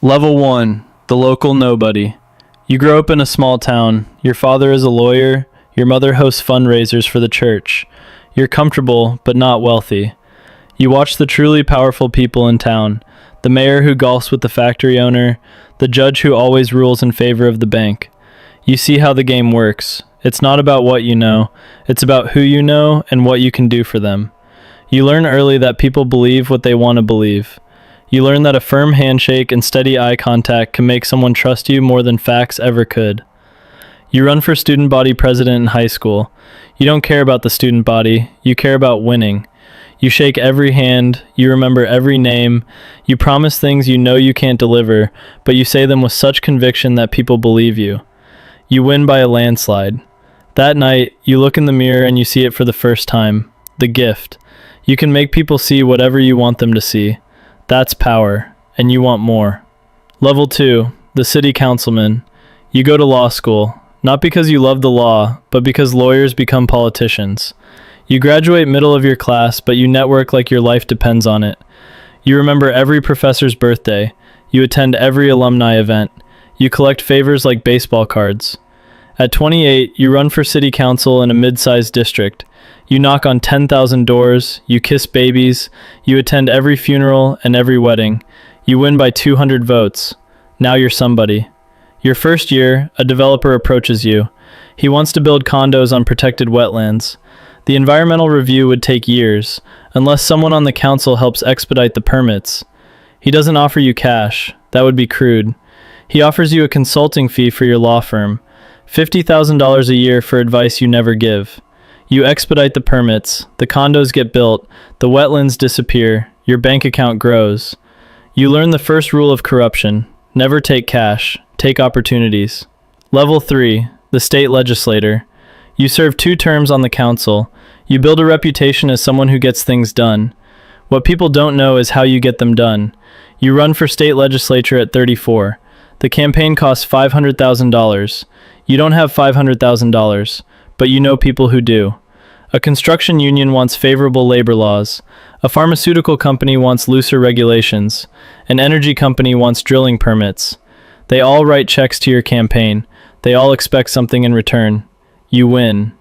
Level 1, the local nobody. You grow up in a small town. Your father is a lawyer. Your mother hosts fundraisers for the church. You're comfortable, but not wealthy. You watch the truly powerful people in town. The mayor who golfs with the factory owner. The judge who always rules in favor of the bank. You see how the game works. It's not about what you know. It's about who you know and what you can do for them. You learn early that people believe what they want to believe. You learn that a firm handshake and steady eye contact can make someone trust you more than facts ever could. You run for student body president in high school. You don't care about the student body. You care about winning. You shake every hand. You remember every name. You promise things you know you can't deliver, but you say them with such conviction that people believe you. You win by a landslide. That night, you look in the mirror and you see it for the first time. The gift. You can make people see whatever you want them to see. That's power, and you want more. Level 2, the city councilman. You go to law school, not because you love the law, but because lawyers become politicians. You graduate middle of your class, but you network like your life depends on it. You remember every professor's birthday. You attend every alumni event. You collect favors like baseball cards. At 28, you run for city council in a mid-sized district. You knock on 10,000 doors, you kiss babies, you attend every funeral and every wedding. You win by 200 votes. Now you're somebody. Your first year, a developer approaches you. He wants to build condos on protected wetlands. The environmental review would take years, unless someone on the council helps expedite the permits. He doesn't offer you cash. That would be crude. He offers you a consulting fee for your law firm. $50,000 a year for advice you never give. You expedite the permits, the condos get built, the wetlands disappear, your bank account grows. You learn the first rule of corruption: never take cash, take opportunities. Level 3, the state legislator. You serve 2 terms on the council. You build a reputation as someone who gets things done. What people don't know is how you get them done. You run for state legislature at 34. The campaign costs $500,000. You don't have $500,000, but you know people who do. A construction union wants favorable labor laws. A pharmaceutical company wants looser regulations. An energy company wants drilling permits. They all write checks to your campaign. They all expect something in return. You win.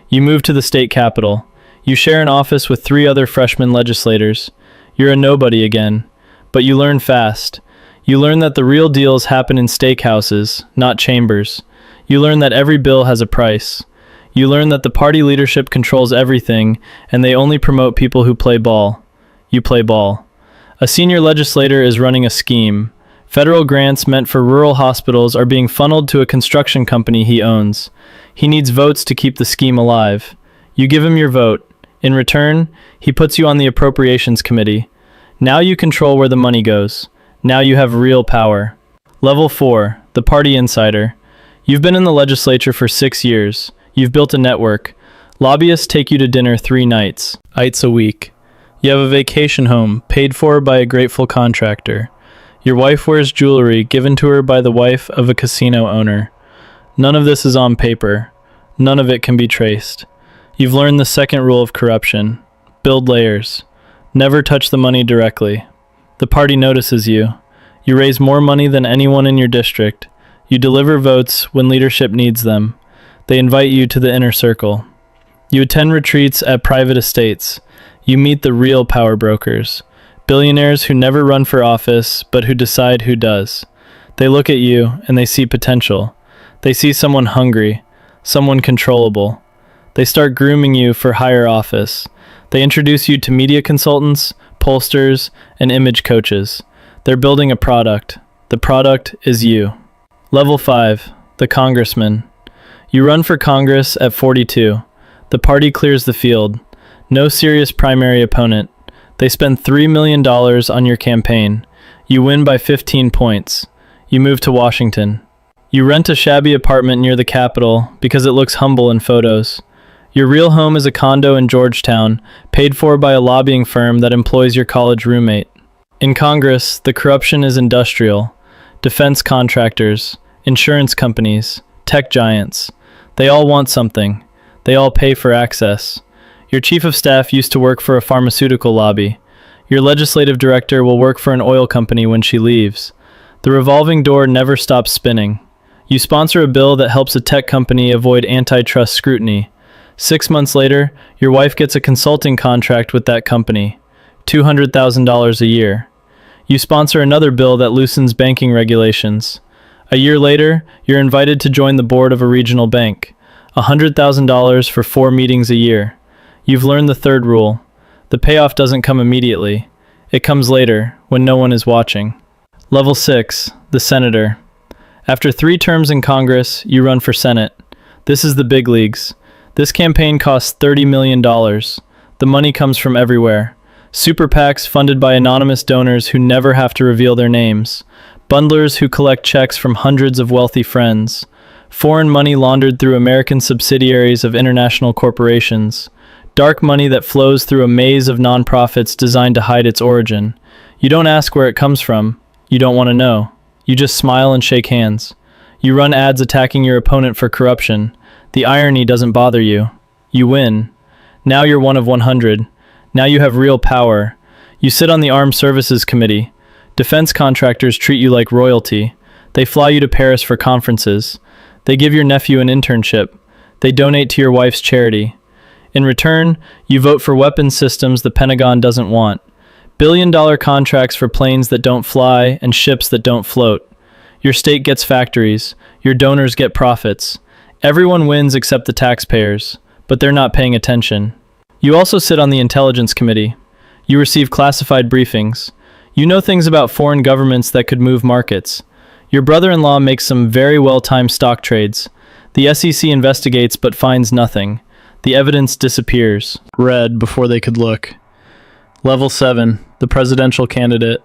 You move to the state capitol. You share an office with 3 other freshman legislators. You're a nobody again, but you learn fast. You learn that the real deals happen in steakhouses, not chambers. You learn that every bill has a price. You learn that the party leadership controls everything, and they only promote people who play ball. You play ball. A senior legislator is running a scheme. Federal grants meant for rural hospitals are being funneled to a construction company he owns. He needs votes to keep the scheme alive. You give him your vote. In return, he puts you on the appropriations committee. Now you control where the money goes. Now you have real power. Level 4, the party insider. You've been in the legislature for 6 years. You've built a network. Lobbyists take you to dinner 3 nights a week. You have a vacation home paid for by a grateful contractor. Your wife wears jewelry given to her by the wife of a casino owner. None of this is on paper. None of it can be traced. You've learned the second rule of corruption. Build layers. Never touch the money directly. The party notices you. You raise more money than anyone in your district. You deliver votes when leadership needs them. They invite you to the inner circle. You attend retreats at private estates. You meet the real power brokers. Billionaires who never run for office, but who decide who does. They look at you and they see potential. They see someone hungry, someone controllable. They start grooming you for higher office. They introduce you to media consultants, pollsters, and image coaches. They're building a product. The product is you. Level 5, the congressman. You run for Congress at 42. The party clears the field. No serious primary opponent. They spend $3 million on your campaign. You win by 15 points. You move to Washington. You rent a shabby apartment near the Capitol because it looks humble in photos. Your real home is a condo in Georgetown, paid for by a lobbying firm that employs your college roommate. In Congress, the corruption is industrial. Defense contractors, insurance companies, tech giants. They all want something. They all pay for access. Your chief of staff used to work for a pharmaceutical lobby. Your legislative director will work for an oil company when she leaves. The revolving door never stops spinning. You sponsor a bill that helps a tech company avoid antitrust scrutiny. 6 months later, your wife gets a consulting contract with that company, $200,000 a year. You sponsor another bill that loosens banking regulations. A year later, you're invited to join the board of a regional bank, $100,000 for 4 meetings a year. You've learned the third rule. The payoff doesn't come immediately. It comes later, when no one is watching. Level 6, the senator. After 3 terms in Congress, you run for Senate. This is the big leagues. This campaign costs $30 million. The money comes from everywhere. Super PACs funded by anonymous donors who never have to reveal their names. Bundlers who collect checks from hundreds of wealthy friends. Foreign money laundered through American subsidiaries of international corporations. Dark money that flows through a maze of nonprofits designed to hide its origin. You don't ask where it comes from. You don't want to know. You just smile and shake hands. You run ads attacking your opponent for corruption. The irony doesn't bother you. You win. Now you're one of 100. Now you have real power. You sit on the Armed Services Committee. Defense contractors treat you like royalty. They fly you to Paris for conferences. They give your nephew an internship. They donate to your wife's charity. In return, you vote for weapons systems the Pentagon doesn't want. Billion-dollar contracts for planes that don't fly and ships that don't float. Your state gets factories. Your donors get profits. Everyone wins except the taxpayers, but they're not paying attention. You also sit on the Intelligence Committee. You receive classified briefings. You know things about foreign governments that could move markets. Your brother-in-law makes some very well-timed stock trades. The SEC investigates but finds nothing. The evidence disappears. Read before they could look. Level 7, the presidential candidate.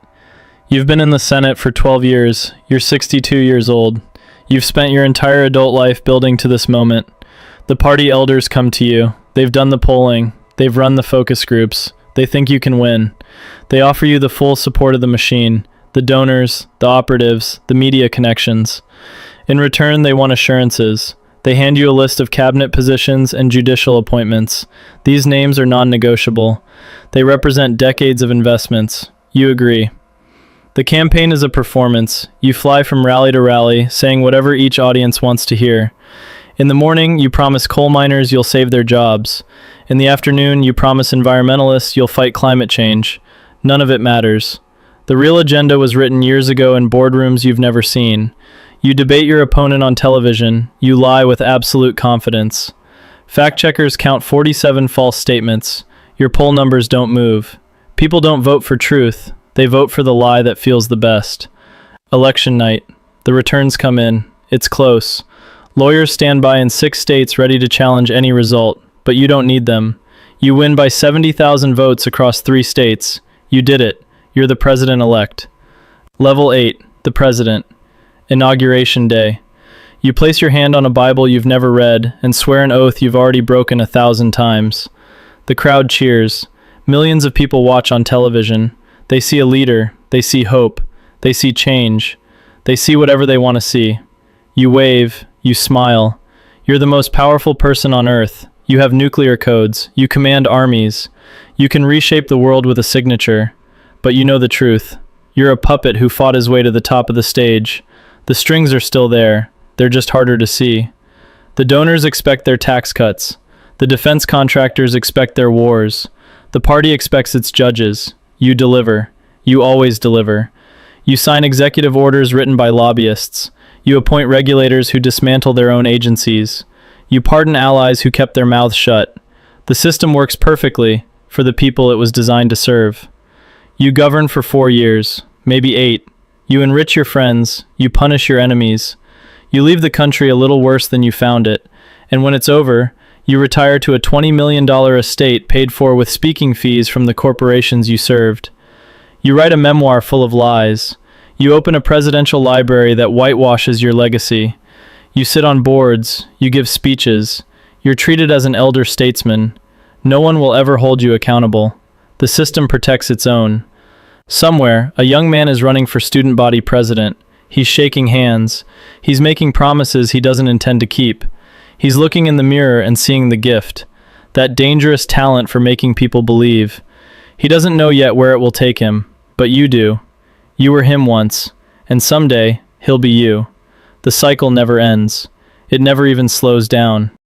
You've been in the Senate for 12 years. You're 62 years old. You've spent your entire adult life building to this moment. The party elders come to you. They've done the polling. They've run the focus groups. They think you can win. They offer you the full support of the machine, the donors, the operatives, the media connections. In return, they want assurances. They hand you a list of cabinet positions and judicial appointments. These names are non-negotiable. They represent decades of investments. You agree. The campaign is a performance. You fly from rally to rally, saying whatever each audience wants to hear. In the morning, you promise coal miners you'll save their jobs. In the afternoon, you promise environmentalists you'll fight climate change. None of it matters. The real agenda was written years ago in boardrooms you've never seen. You debate your opponent on television. You lie with absolute confidence. Fact-checkers count 47 false statements. Your poll numbers don't move. People don't vote for truth. They vote for the lie that feels the best. Election night. The returns come in. It's close. Lawyers stand by in 6 states ready to challenge any result, but you don't need them. You win by 70,000 votes across 3 states. You did it. You're the president-elect. Level 8. The president. Inauguration Day. You place your hand on a Bible you've never read and swear an oath you've already broken 1,000 times. The crowd cheers. Millions of people watch on television. They see a leader. They see hope. They see change. They see whatever they want to see. You wave. You smile. You're the most powerful person on earth. You have nuclear codes. You command armies. You can reshape the world with a signature. But you know the truth. You're a puppet who fought his way to the top of the stage. The strings are still there. They're just harder to see. The donors expect their tax cuts. The defense contractors expect their wars. The party expects its judges. You deliver. You always deliver. You sign executive orders written by lobbyists. You appoint regulators who dismantle their own agencies. You pardon allies who kept their mouths shut. The system works perfectly for the people it was designed to serve. You govern for 4 years, maybe 8. You enrich your friends. You punish your enemies. You leave the country a little worse than you found it. And when it's over, you retire to a $20 million estate paid for with speaking fees from the corporations you served. You write a memoir full of lies. You open a presidential library that whitewashes your legacy. You sit on boards. You give speeches. You're treated as an elder statesman. No one will ever hold you accountable. The system protects its own. Somewhere, a young man is running for student body president. He's shaking hands. He's making promises he doesn't intend to keep. He's looking in the mirror and seeing the gift, that dangerous talent for making people believe. He doesn't know yet where it will take him, but you do. You were him once, And someday, he'll be you. The cycle never ends. It never even slows down.